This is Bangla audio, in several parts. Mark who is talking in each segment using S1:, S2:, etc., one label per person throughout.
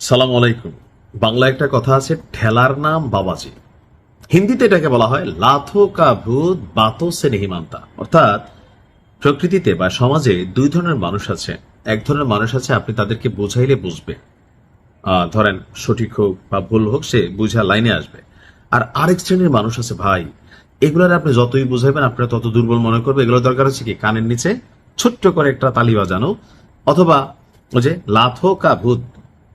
S1: সালাম আলাইকুম। বাংলা একটা কথা আছে, ঠেলার নাম বাবাজি। হিন্দিতে এটাকে বলা হয় লাথো কা ভূত বাতো সে নেহি মানতা। অর্থাৎ প্রকৃতিতে বা সমাজে দুই ধরনের মানুষ আছে। এক ধরনের মানুষ আছে আপনি তাদেরকে বোঝাইলে বুঝবে, ধরেন সঠিক হোক বা ভুল হোক সে বুঝা লাইনে আসবে। আর আরেক শ্রেণীর মানুষ আছে ভাই, এগুলোর আপনি যতই বুঝাইবেন আপনারা তত দুর্বল মনে করবে। এগুলো দরকার হচ্ছে কি কানের নিচে ছোট্ট করে একটা তালি বাজানো, অথবা ওই যে লাথো কা ভূত,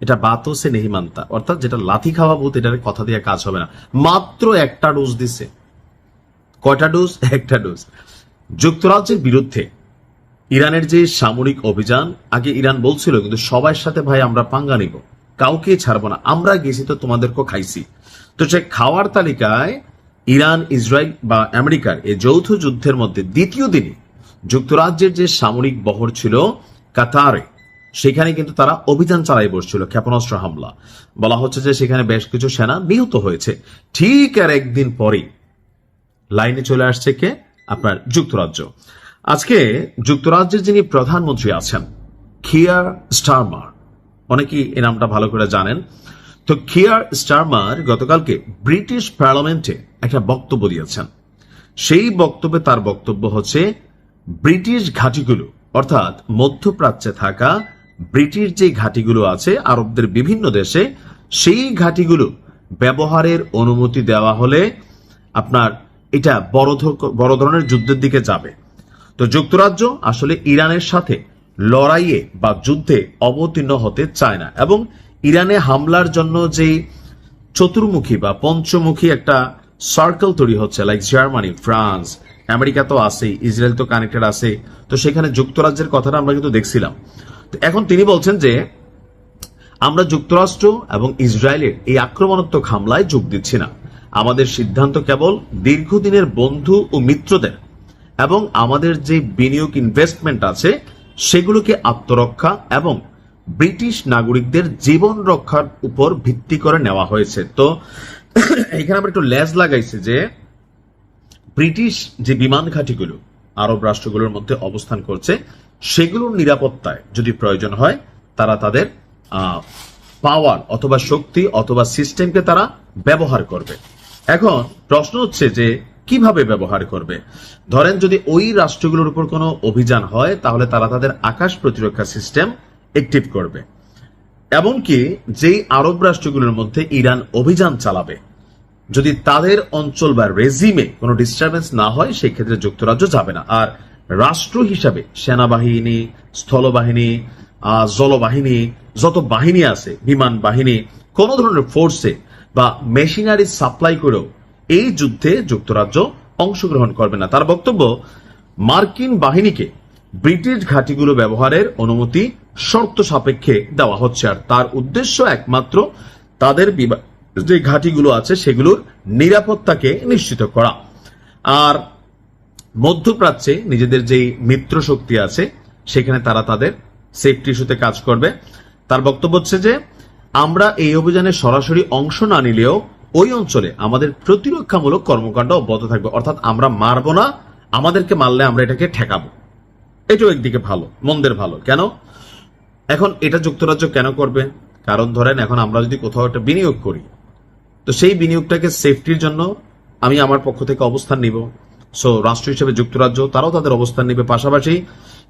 S1: এটা বাতো সে নেহি মানতা, অর্থাৎ যেটা লাথি খাওয়া ভূত, এটার কথা দিয়ে কাজ হবে না। মাত্র একটা ডোজ দিছে। কয়টা ডোজ? একটা ডোজ। যুক্তরাজ্যের বিরুদ্ধে ইরানের যে সামরিক অভিযান, আগে ইরান বলছিল কিন্তু সবার সাথে ভাই আমরা পাঙ্গা নিব, কাউকে ছাড়বো না, আমরা গেছি তো তোমাদেরকেও খাইছি। তো সে খাওয়ার তালিকায় ইরান, ইসরায়েল বা আমেরিকার এই যৌথ যুদ্ধের মধ্যে দ্বিতীয় দিনে যুক্তরাজ্যের যে সামরিক বহর ছিল কাতারে, সেখানে কিন্তু তারা অভিযান চালাই বসছিল, ক্ষেপণাস্ত্র হামলা। বলা হচ্ছে যে সেখানে বেশ কিছু সেনা নিহত হয়েছে। ঠিক আর একদিন পরেই লাইনে চলে আসছে কে? আপনার যুক্তরাজ্য। আজকে যুক্তরাজ্যের যিনি প্রধানমন্ত্রী আছেন কিয়ার স্টারমার, অনেকেই এই নামটা ভালো করে জানেন। তো কিয়ার স্টারমার গতকালকে ব্রিটিশ পার্লামেন্টে একটা বক্তব্য দিয়েছেন। সেই বক্তব্যে তার বক্তব্য হচ্ছে ব্রিটিশ ঘাঁটিগুলো, অর্থাৎ মধ্যপ্রাচ্যে থাকা ব্রিটিশ যে ঘাঁটিগুলো আছে আরবদের বিভিন্ন দেশে, সেই ঘাঁটিগুলো ব্যবহারের অনুমতি দেওয়া হলে আপনার এটা বড় ধরনের যুদ্ধের দিকে যাবে। তো যুক্তরাজ্য আসলে ইরানের সাথে লড়াইয়ে বা যুদ্ধে অবতীর্ণ হতে চায় না, এবং ইরানে হামলার জন্য যে চতুর্মুখী বা পঞ্চমুখী একটা সার্কেল তৈরি হচ্ছে, লাইক জার্মানি, ফ্রান্স, আমেরিকা তো আছে, ইসরায়েল তো কানেক্টেড আছে, তো সেখানে যুক্তরাজ্যের কথাটা আমরা কিন্তু দেখছিলাম। তো এখন তিনি বলছেন যে আমরা যুক্তরাষ্ট্র এবং ইসরায়েলের এই আক্রমণাত্মক হামলায় যোগ দিচ্ছি না। আমাদের সিদ্ধান্ত কেবল দীর্ঘদিনের বন্ধু ও মিত্রদের এবং আমাদের যে বিনিয়োগ ইনভেস্টমেন্ট আছে সেগুলোকে আত্মরক্ষা এবং ব্রিটিশ নাগরিকদের জীবন রক্ষার উপর ভিত্তি করে নেওয়া হয়েছে। তো এখানে আমরা একটু লেজ লাগাইছি যে ব্রিটিশ যে বিমান ঘাঁটিগুলো আরব রাষ্ট্রগুলোর মধ্যে অবস্থান করছে, সেগুলোর নিরাপত্তায় যদি প্রয়োজন হয় তারা তাদের পাওয়ার অথবা শক্তি অথবা সিস্টেমকে তারা ব্যবহার করবে। এখন প্রশ্ন হচ্ছে যে কিভাবে ব্যবহার করবে। ধরেন যদি ওই রাষ্ট্রগুলোর উপর কোনো অভিযান হয় তাহলে তারা তাদের আকাশ প্রতিরক্ষা সিস্টেম অ্যাক্টিভ করবে। এমনকি যেই আরব রাষ্ট্রগুলোর মধ্যে ইরান অভিযান চালাবে, যদি তাদের অঞ্চল বা রেজিমে কোনো ডিস্টারবেন্স না হয় সেই ক্ষেত্রে যুক্তরাজ্য যাবে না। আর রাষ্ট্র হিসাবে সেনাবাহিনী, স্থলবাহিনী, জলবাহিনী, যত বাহিনী আছে, বিমান বাহিনী, কোন ধরনের ফোর্সে বা মেশিনারি সাপ্লাই করেও এই যুদ্ধে যুক্তরাজ্য অংশগ্রহণ করবে না। তার বক্তব্য, মার্কিন বাহিনীকে ব্রিটিশ ঘাঁটিগুলো ব্যবহারের অনুমতি শর্ত সাপেক্ষে দেওয়া হচ্ছে, আর তার উদ্দেশ্য একমাত্র তাদের যে ঘাঁটিগুলো আছে সেগুলোর নিরাপত্তাকে নিশ্চিত করা। আর মধ্যপ্রাচ্যে নিজেদের যে মিত্র শক্তি আছে সেখানে তারা তাদের সেফটি ইস্যুতে কাজ করবে। তার বক্তব্য হচ্ছে যে আমরা এই অভিযানে সরাসরি অংশ না নিলেও ওই অঞ্চলে আমাদের প্রতিরক্ষামূলক কর্মকাণ্ড অব্যাহত থাকবে, অর্থাৎ আমরা মারবো না, আমাদেরকে মারলে আমরা এটাকে ঠেকাবো। এটাও একদিকে ভালো, মন্দের ভালো। কেন এখন এটা যুক্তরাজ্য কেন করবে? কারণ ধরেন এখন আমরা যদি কোথাও একটা বিনিয়োগ করি, তো সেই বিনিয়োগটাকে সেফটির জন্য আমি আমার পক্ষ থেকে অবস্থান নিব। সো রাষ্ট্র হিসেবে যুক্তরাজ্য তারাও তাদের অবস্থান নিবে। পাশাপাশি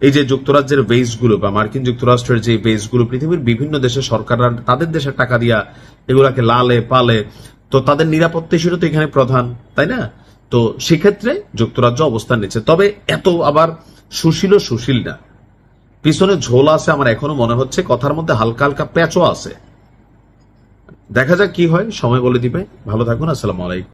S1: এই যে যুক্তরাজ্যের বেসগুলো বা মার্কিন যুক্তরাষ্ট্রের যে বেসগুলো পৃথিবীর বিভিন্ন দেশের সরকাররা তাদের দেশের টাকা দিয়া এগুলাকে লালে পালে, তো তাদের নিরাপত্তা ইস্যুটা তো এখানে প্রধান, তাই না? তো সেক্ষেত্রে যুক্তরাজ্য অবস্থান নিচ্ছে। তবে এত আবার সুশীল না, পিছনে ঝোল আছে। আমার এখনো মনে হচ্ছে কথার মধ্যে হালকা হালকা প্যাচও আছে। দেখা যাক কি হয়, সময় বলে দিবে। ভালো থাকুন। আসসালামু আলাইকুম।